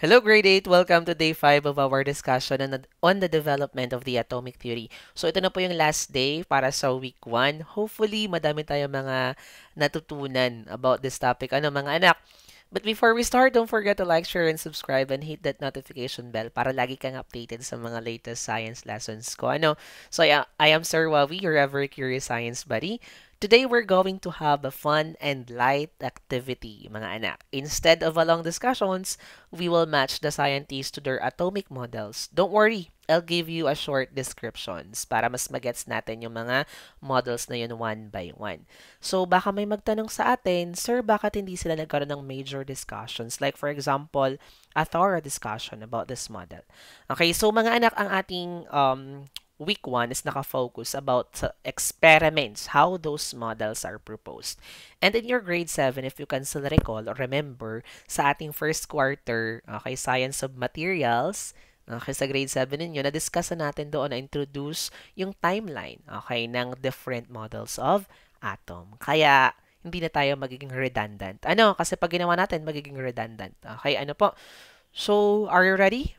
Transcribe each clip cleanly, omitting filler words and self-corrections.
Hello, grade 8! Welcome to day 5 of our discussion on the development of the atomic theory. So, ito na po yung last day para sa week 1. Hopefully, madami tayong mga natutunan about this topic. Ano, mga anak? But before we start, don't forget to like, share, and subscribe and hit that notification bell para lagi kang updated sa mga latest science lessons ko. Ano? So, I am Sir Wawi, your ever curious science buddy. Today, we're going to have a fun and light activity, mga anak. Instead of a long discussions, we will match the scientists to their atomic models. Don't worry, I'll give you a short descriptions para mas magets natin yung mga models na yun one by one. So, baka may magtanong sa atin, Sir, bakit hindi sila nagkaroon ng major discussions? Like, for example, a thorough discussion about this model. Okay, so mga anak, ang ating week 1 is naka-focus about experiments, how those models are proposed. And in your grade 7, if you can still recall or remember, sa ating first quarter, okay, Science of Materials, okay, sa grade 7 ninyo, na-discuss na natin doon, na-introduce yung timeline, okay, ng different models of atom. Kaya, hindi na tayo magiging redundant. Ano? Kasi pag ginawa natin, magiging redundant. Okay, ano po? So, are you ready?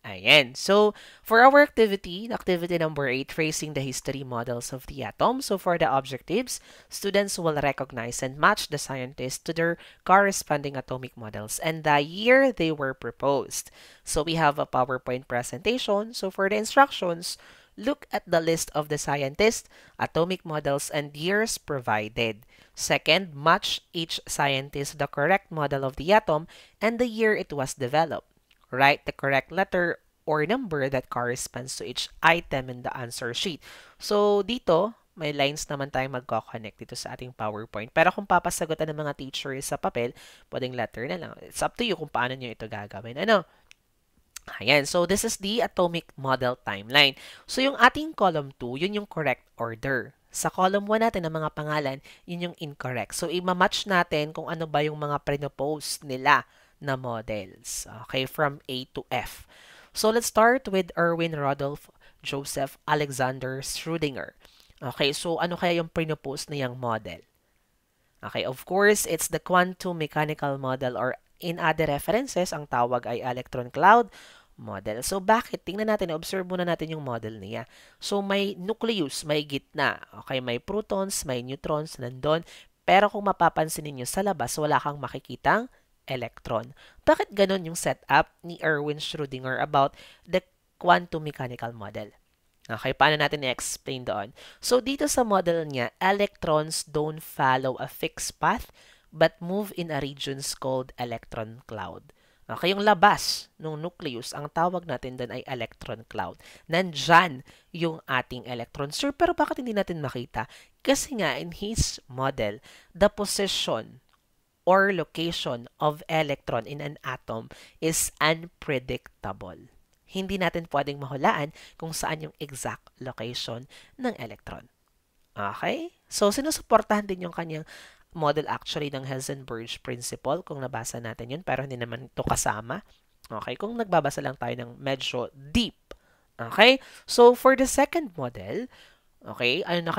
Ayan. So, for our activity number 8, tracing the history models of the atom. So, for the objectives, students will recognize and match the scientists to their corresponding atomic models and the year they were proposed. So, we have a PowerPoint presentation. So, for the instructions, look at the list of the scientists, atomic models, and years provided. Second, match each scientist the correct model of the atom and the year it was developed. Write the correct letter or number that corresponds to each item in the answer sheet. So, dito, may lines naman tayong magkoconnect dito sa ating PowerPoint. Pero kung papasagutan ng mga teacher sa papel, pwedeng letter na lang. It's up to you kung paano nyo ito gagawin. Ano? Ayan. So, this is the atomic model timeline. So, yung ating column 2, yun yung correct order. Sa column 1 natin ng mga pangalan, yun yung incorrect. So, i-match natin kung ano ba yung mga pre-propose nila na models. Okay, from A to F. So let's start with Erwin Rodolph Joseph Alexander Schrödinger. Okay, so ano kaya yung pinopose niyang model? Okay, of course, it's the quantum mechanical model or in other references, ang tawag ay electron cloud model. So bakit? Tingnan natin, observe muna natin yung model niya. So may nucleus, may gitna. Okay, may protons, may neutrons nandun. Pero kung mapapansin niyo sa labas, wala kang makikitang electron. Bakit ganun yung setup ni Erwin Schrödinger about the quantum mechanical model? Okay, paano natin i-explain doon? So, dito sa model niya, electrons don't follow a fixed path but move in a regions called electron cloud. Okay, yung labas ng nucleus, ang tawag natin doon ay electron cloud. Nandyan yung ating electron. Sir, pero bakit hindi natin makita? Kasi nga, in his model, the position or location of electron in an atom is unpredictable. Hindi natin pwedeng mahulaan kung saan yung exact location ng electron. Okay? So, sinusuportahan din yung kanyang model actually ng Heisenberg principle kung nabasa natin yun, pero hindi naman ito kasama. Okay? Kung nagbabasa lang tayo ng medyo deep. Okay? So, for the second model, okay, ano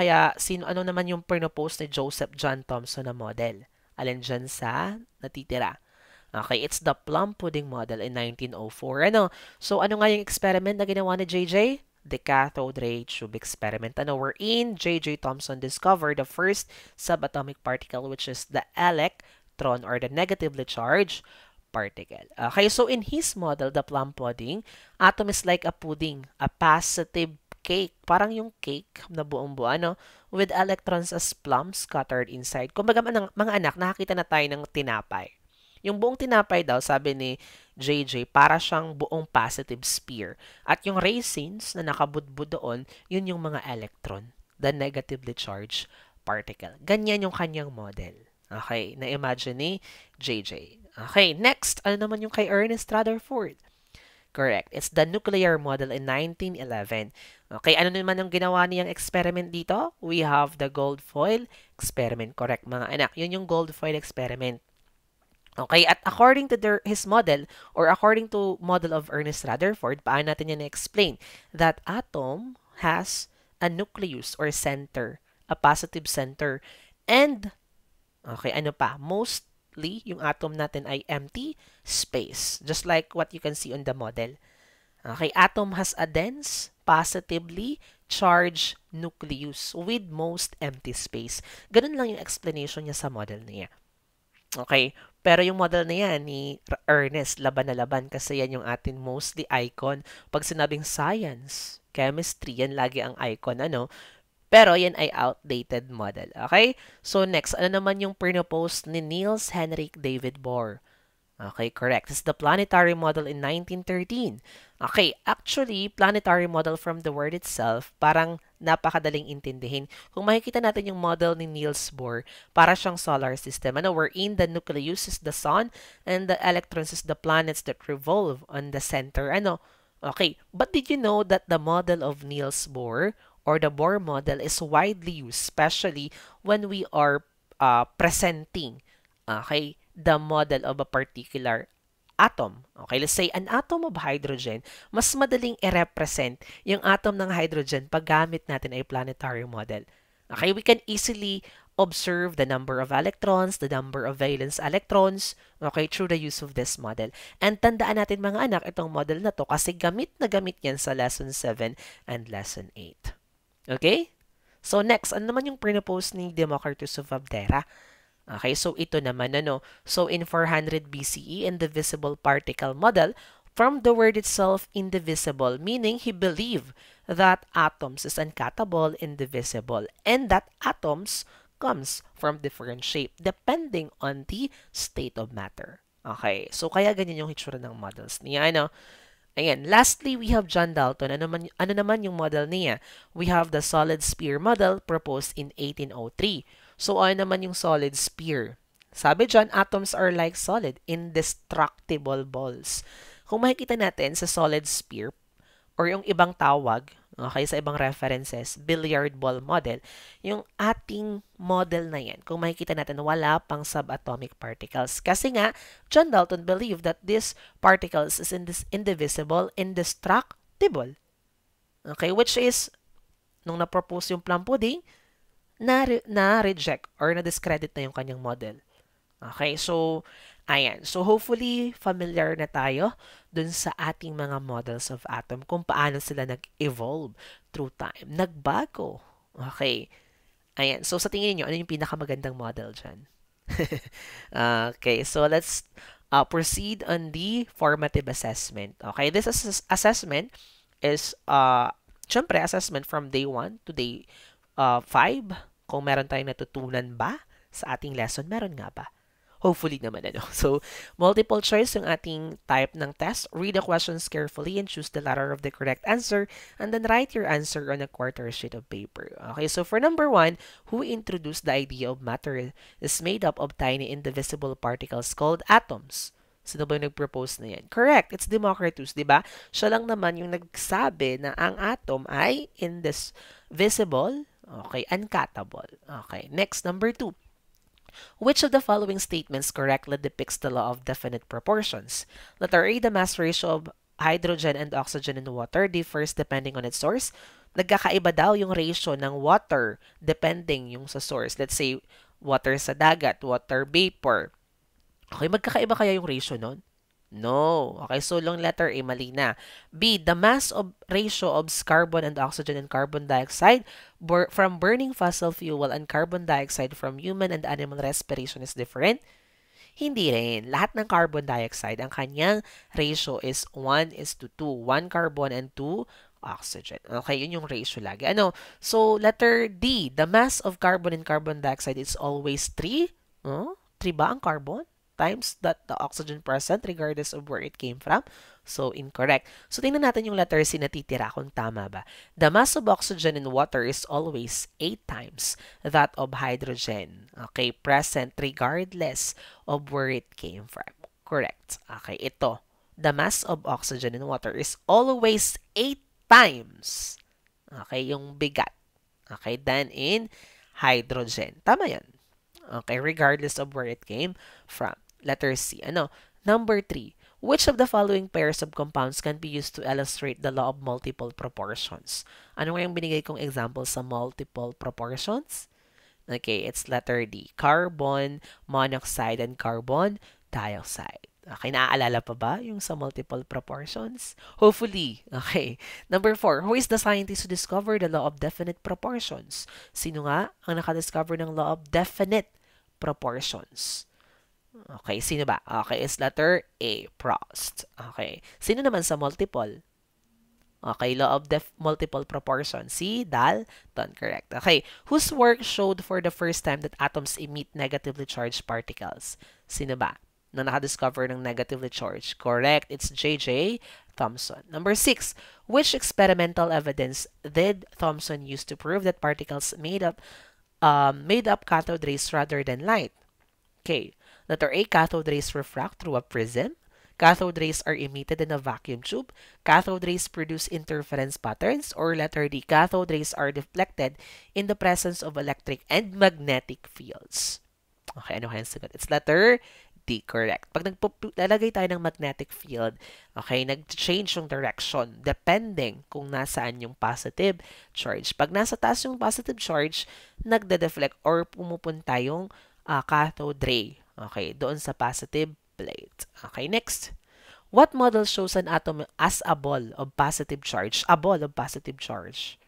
naman yung pinopose ni Joseph John Thomson na model? Alin dyan sa natitira. Okay, it's the plum pudding model in 1904. Ano? So, ano nga yung experiment na ginawa ni JJ? The cathode ray tube experiment. Ano, wherein J.J. Thomson discovered the first subatomic particle, which is the electron or the negatively charged particle. Okay, so in his model, the plum pudding, atom is like a pudding, a positive cake. Parang yung cake na buong-buo, ano? With electrons as plums scattered inside. Kumbaga, mga anak, nakakita na tayo ng tinapay. Yung buong tinapay daw, sabi ni JJ, para siyang buong positive sphere. At yung raisins na nakabudbud doon, yun yung mga electron, the negatively charged particle. Ganyan yung kanyang model. Okay, na-imagine ni JJ. Okay, next, ano naman yung kay Ernest Rutherford? Correct. It's the nuclear model in 1911. Okay, ano naman ang ginawa niyang experiment dito? We have the gold foil experiment. Correct, mga anak. Yun yung gold foil experiment. Okay, at according to his model, or according to model of Ernest Rutherford, paano natin yan na-explain? That atom has a nucleus or center, a positive center, and, okay, ano pa? Most absolutely, yung atom natin ay empty space. Just like what you can see on the model. Okay, atom has a dense, positively charged nucleus with most empty space. Ganun lang yung explanation niya sa model niya. Okay, pero yung model na yan ni Ernest, laban na laban kasi yan yung atin mostly icon. Pag sinabing science, chemistry, yan lagi ang icon, ano? Pero yan ay outdated model. Okay? So next, ano naman yung pinopose ni Niels Henrik David Bohr? Okay, correct. This is the planetary model in 1913. Okay, actually, planetary model from the word itself, parang napakadaling intindihin. Kung makikita natin yung model ni Niels Bohr, para siyang solar system, ano, wherein the nucleus is the sun and the electrons is the planets that revolve on the center. Ano? Okay, but did you know that the model of Niels Bohr or the Bohr model is widely used, especially when we are presenting, okay, the model of a particular atom. Okay, let's say an atom of hydrogen, mas madaling i-represent yung atom ng hydrogen pag gamit natin ay planetary model. Okay, we can easily observe the number of electrons, the number of valence electrons, okay, through the use of this model. And tandaan natin mga anak, itong model na to kasi gamit na gamit yan sa lesson 7 and lesson 8. Okay? So next, ano naman yung pinopose ni Democritus of Abdera? Okay, so ito naman ano. So in 400 BCE, indivisible particle model, from the word itself, indivisible, meaning he believed that atoms is uncountable, indivisible, and that atoms comes from different shape depending on the state of matter. Okay, so kaya ganyan yung hitsura ng models niya, ano? Ayan, lastly, we have John Dalton. Ano naman yung model niya? We have the solid sphere model proposed in 1803. So, ano naman yung solid sphere? Sabi dyan, atoms are like solid, indestructible balls. Kung makikita natin sa solid sphere, or yung ibang tawag, okay, sa ibang references, billiard ball model, yung ating model na yan, kung makikita natin, wala pang subatomic particles. Kasi nga, John Dalton believed that these particles is indivisible, indestructible. Okay, which is, nung na-propose yung plum pudding, na-reject or na-discredit na yung kanyang model. Okay, so, ayan. So, hopefully, familiar na tayo dun sa ating mga models of atom kung paano sila nag-evolve through time. Nagbago. Okay. Ayan. So, sa tingin niyo ano yung pinakamagandang model dyan? Okay, so let's proceed on the formative assessment. Okay, this assessment is, syempre, assessment from day 1 to day 5. Kung meron tayong natutunan ba sa ating lesson, meron nga ba? Hopefully naman, ano. So, multiple choice yung ating type ng test. Read the questions carefully and choose the letter of the correct answer and then write your answer on a quarter sheet of paper. Okay, so for number 1, who introduced the idea of matter is made up of tiny indivisible particles called atoms? Sino ba yung nag-propose na yan? Correct, it's Democritus, di ba? Siya lang naman yung nagsabi na ang atom ay indivisible, okay, uncountable. Okay, next, number 2. Which of the following statements correctly depicts the law of definite proportions? Letter A, the mass ratio of hydrogen and oxygen in water differs depending on its source. Nagkakaiba daw yung ratio ng water depending yung sa source. Let's say, water sa dagat, water vapor. Okay, magkakaiba kaya yung ratio nun? No. Okay, so long letter A, mali na. B, the mass of ratio of carbon and oxygen and carbon dioxide from burning fossil fuel and carbon dioxide from human and animal respiration is different? Hindi rin. Lahat ng carbon dioxide, ang kanyang ratio is 1 is to 2. 1 carbon and 2 oxygen. Okay, yun yung ratio lagi. Ano? So, letter D, the mass of carbon and carbon dioxide is always 3. 3 ba ang carbon? Times that the oxygen present regardless of where it came from. So, incorrect. So, tingnan natin yung letter C na titira kung tama ba. The mass of oxygen in water is always 8 times that of hydrogen. Okay, present regardless of where it came from. Correct. Okay, ito. The mass of oxygen in water is always 8 times. Okay, yung bigat. Okay, than in hydrogen. Tama yan. Okay, regardless of where it came from. Letter C. Ano? Number 3. Which of the following pairs of compounds can be used to illustrate the law of multiple proportions? Ano nga yung binigay kong example sa multiple proportions? Okay, it's letter D. Carbon monoxide and carbon dioxide. Okay, naaalala pa ba yung sa multiple proportions? Hopefully. Okay. Number 4, who is the scientist who discovered the law of definite proportions? Sino nga ang nakadiscover ng law of definite proportions? Okay, sino ba? Okay, it's letter A, Proust. Okay. Sino naman sa multiple? Okay, law of multiple proportion. Si Dalton, correct. Okay, whose work showed for the first time that atoms emit negatively charged particles? Sino ba? Na nakadiscover ng negatively charged. Correct, it's J.J. Thomson. Number 6, which experimental evidence did Thomson use to prove that particles made up cathode rays rather than light? Okay, letter A, cathode rays refract through a prism. Cathode rays are emitted in a vacuum tube. Cathode rays produce interference patterns. Or letter D, cathode rays are deflected in the presence of electric and magnetic fields. Okay, ano kaya ang sagot? It's letter D, correct. Pag naglalagay tayo ng magnetic field, okay, nag-change yung direction depending kung nasaan yung positive charge. Pag nasa taas yung positive charge, nagde-deflect or pumupunta yung cathode ray. Okay, doon sa positive plate. Okay, next. What model shows an atom as a ball of positive charge? A ball of positive charge.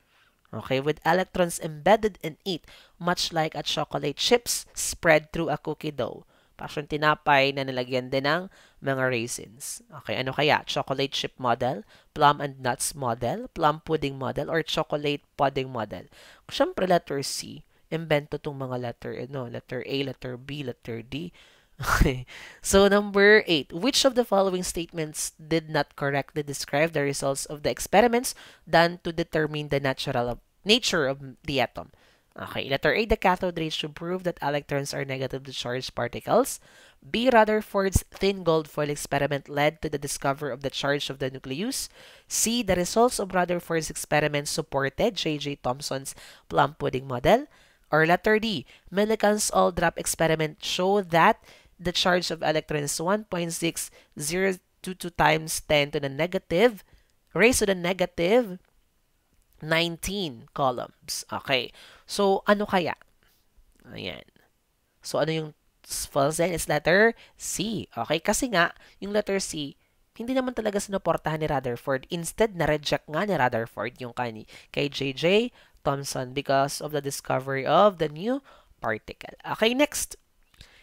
Okay, with electrons embedded in it, much like a chocolate chips spread through a cookie dough. Parang tinapay na nilagyan din ng mga raisins. Okay, ano kaya? Chocolate chip model, plum and nuts model, plum pudding model, or chocolate pudding model? Siyempre, letter C. Invento tong mga letter A, letter B, letter D. Okay. So, number 8. Which of the following statements did not correctly describe the results of the experiments done to determine the nature of the atom? Okay. Letter A, the cathode rays should prove that electrons are negatively charged particles. B, Rutherford's thin gold foil experiment led to the discovery of the charge of the nucleus. C, the results of Rutherford's experiment supported J.J. Thomson's plum pudding model. Or letter D, Millikan's all-drop experiment showed that the charge of electrons is 1.6022 times 10 to the negative, raised to the negative 19 coulombs. Okay. So, ano kaya? Ayan. So, ano yung false then? It's letter C. Okay. Kasi nga, yung letter C, hindi naman talaga sinuportahan ni Rutherford. Instead, na-reject nga ni Rutherford yung kay J.J. Thomson because of the discovery of the new particle. Okay, next.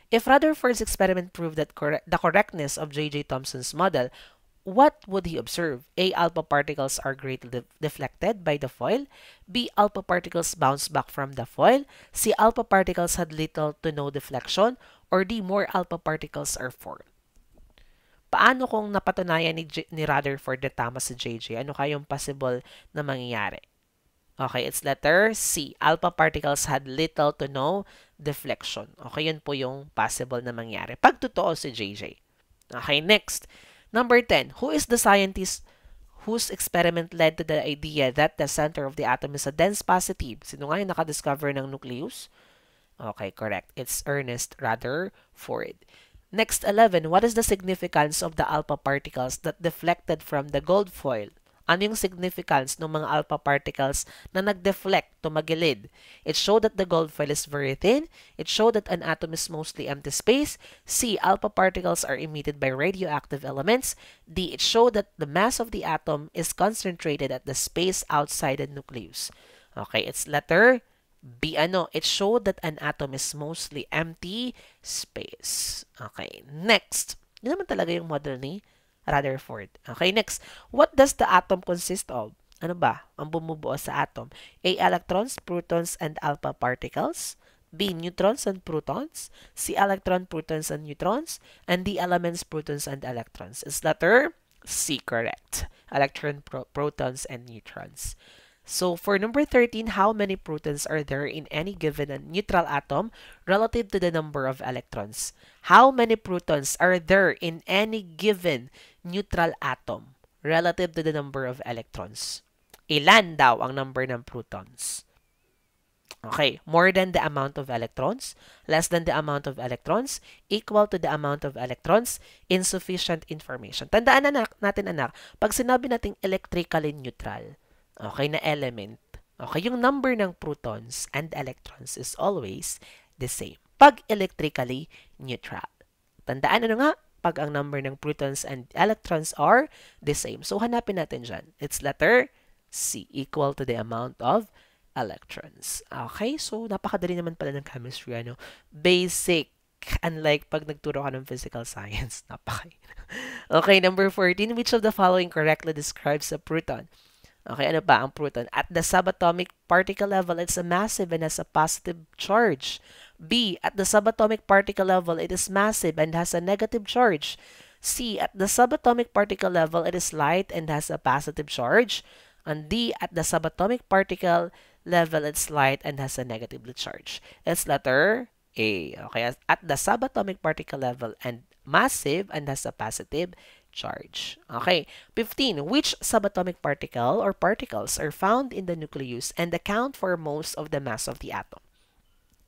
If Rutherford's experiment proved that the correctness of J.J. Thomson's model, what would he observe? A, alpha particles are greatly deflected by the foil. B, alpha particles bounce back from the foil. C, alpha particles had little to no deflection. Or D, more alpha particles are formed. Paano kung napatunayan ni Rutherford na tama si J.J.? Ano kayong possible na mangyayari? Okay, it's letter C. Alpha particles had little to no deflection. Okay, yun po yung possible na mangyari. Pag totoo si JJ. Okay, next. Number 10. Who is the scientist whose experiment led to the idea that the center of the atom is a dense positive? Sino nga yung nakadiscover ng nucleus? Okay, correct. It's Ernest Rutherford. Next, 11. What is the significance of the alpha particles that deflected from the gold foil? Ano yung significance ng mga alpha particles na nag-deflect, tumagilid? It showed that the gold foil is very thin. It showed that an atom is mostly empty space. C, alpha particles are emitted by radioactive elements. D, it showed that the mass of the atom is concentrated at the space outside the nucleus. Okay, it's letter B. It showed that an atom is mostly empty space. Okay, next. Yun naman talaga yung model ni Rutherford. Okay, next. What does the atom consist of? Ano ba ang bumubuo sa atom? A, electrons, protons, and alpha particles. B, neutrons and protons. C, electron, protons, and neutrons. And D, elements, protons, and electrons. Is letter C correct? Electron, protons, and neutrons. So, for number 13, how many protons are there in any given neutral atom relative to the number of electrons? How many protons are there in any given neutral atom relative to the number of electrons? Ilan daw ang number ng protons? Okay, more than the amount of electrons, less than the amount of electrons, equal to the amount of electrons, insufficient information. Tandaan natin anak, pag sinabi nating electrically neutral, okay, na element, Okay, yung number ng protons and electrons is always the same. Pag electrically neutral. Tandaan ano nga? Pag ang number ng protons and electrons are the same. So, hanapin natin dyan. It's letter C, equal to the amount of electrons. Okay, so napakadali naman pala ng chemistry, ano? Basic. Unlike pag nagturo ka ng physical science. Okay, number 14. Which of the following correctly describes a proton? Okay, ano ba ang proton? At the subatomic particle level, it's a massive and has a positive charge. B, at the subatomic particle level, it is massive and has a negative charge. C, at the subatomic particle level, it is light and has a positive charge. And D, at the subatomic particle level, it's light and has a negative charge. It's letter A. Okay, at the subatomic particle level and massive and has a positive charge. Okay, 15. Which subatomic particle or particles are found in the nucleus and account for most of the mass of the atom?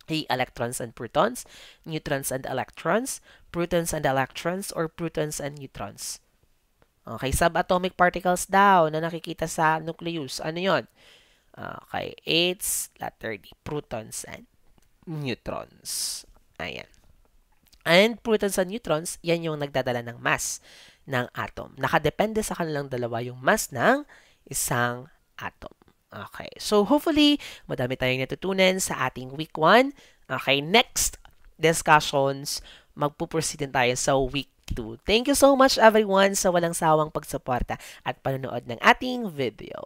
A. Electrons and protons, neutrons and electrons, protons and electrons, or protons and neutrons. Okay, subatomic particles daw na nakikita sa nucleus. Ano yon? Okay, it's letter D, protons and neutrons. Ayan. And protons and neutrons, yan yung nagdadala ng mass ng atom. Nakadepende sa kanilang dalawa yung mass ng isang atom. Okay. So, hopefully, madami tayong natutunan sa ating week 1. Okay. Next discussions, magpuproceed din tayo sa week 2. Thank you so much everyone sa walang sawang pagsuporta at panonood ng ating video.